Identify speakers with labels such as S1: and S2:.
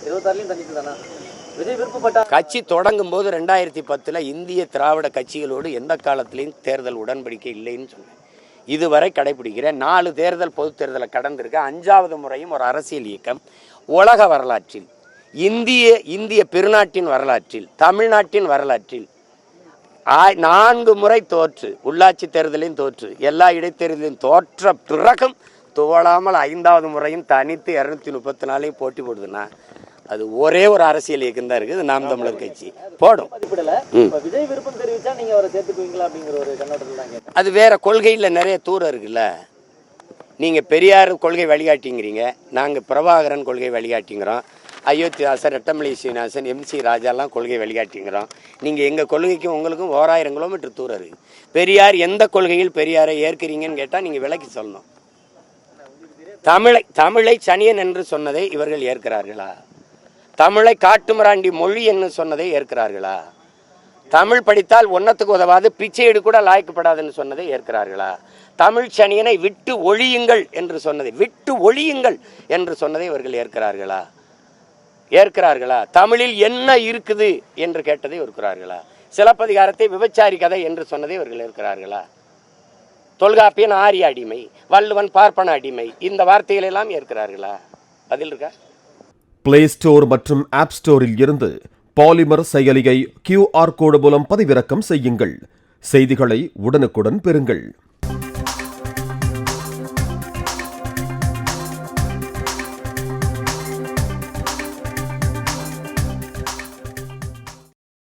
S1: 26லயும் தனித்து தானா? விஜய் விருப்பப்பட்ட
S2: கட்சி தொடங்கும் போது 2010 இந்திய திராவிட கட்சிகளோடு எந்த காலத்திலையும் தேர்தல் உடன்படிக்கை இல்லைன்னு சொன்னேன். இதுவரை கடைபிடிக்கிறேன். 4 தேர்தல் பொது தேர்தலை கடந்திருக்க 5வது முறையும் ஒரு அரசியல் இயக்கம் உலக வரலாற்றில், இந்திய பெருநாட்டின் வரலாற்றில், தமிழ்நாட்டின் வரலாற்றில் 4 முறை தோற்று, உள்ளாட்சி தேர்தலையும் தோற்று, எல்லா இடைத்தேர்தலையும் தோற்ற பிறகும் தோழாமல் 5வது முறையும் தனித்து 234 போட்டி போடுதுன்னா அது ஒரே ஒரு அரசியல் இயக்கம் தான் இருக்குது, நாம் தமிழர் கட்சி போடும்.
S1: விஜய் விருப்பம் தெரிவிச்சா நீங்க அவரை சேர்த்துக்குவீங்களா அப்படிங்கிற ஒரு கண்ணோட்டத்தில் தான் கேட்டேன்.
S2: அது வேற கொள்கையில் நிறைய தூரம் இருக்குல்ல. நீங்கள் பெரியார் கொள்கை வழிகாட்டிங்கிறீங்க, நாங்கள் பிரபாகரன் கொள்கை வழிகாட்டிங்கிறோம், அயோத்திதாசன், ரெட்டமலை சீனிவாசன், MC ராஜாலாம் கொள்கை வழிகாட்டிங்கிறோம். நீங்கள் எங்கள் கொள்கைக்கும் உங்களுக்கும் 1000 கிலோமீட்டர் தூரம் இருக்குது. பெரியார் எந்த கொள்கையில் பெரியாரை ஏற்கிறீங்கன்னு கேட்டால் நீங்கள் விளக்கி சொல்லணும். தமிழை சனியன் என்று சொன்னதை இவர்கள் ஏற்கிறார்களா? தமிழை காட்டுமிராண்டி மொழி என்று சொன்னதை ஏற்கிறார்களா? தமிழ் படித்தால் ஒன்னத்துக்கு உதவாது, பிச்சையீடு கூட லாய்க்கப்படாதுன்னு சொன்னதை ஏற்கிறார்களா? தமிழ் சனியனை விட்டு ஒழியுங்கள் என்று சொன்னதை இவர்கள் ஏற்கிறார்களா? தமிழில் என்ன இருக்குது என்று கேட்டதை ஏற்கிறார்களா? சிலப்பதிகாரத்தை விபச்சாரி கதை என்று சொன்னதை இவர்கள் ஏற்கிறார்களா? தொல்காப்பியன் ஆரிய அடிமை, வள்ளுவன் பார்ப்பன அடிமை, இந்த வார்த்தைகள் எல்லாம் ஏற்கிறார்களா? பதில் இருக்கா?
S3: பிளே ஸ்டோர் மற்றும் ஆப் ஸ்டோரில் இருந்து பாலிமர் செயலியை QR கோடு மூலம் பதிவிறக்கம் செய்யுங்கள். செய்திகளை உடனுக்குடன் பெறுங்கள்.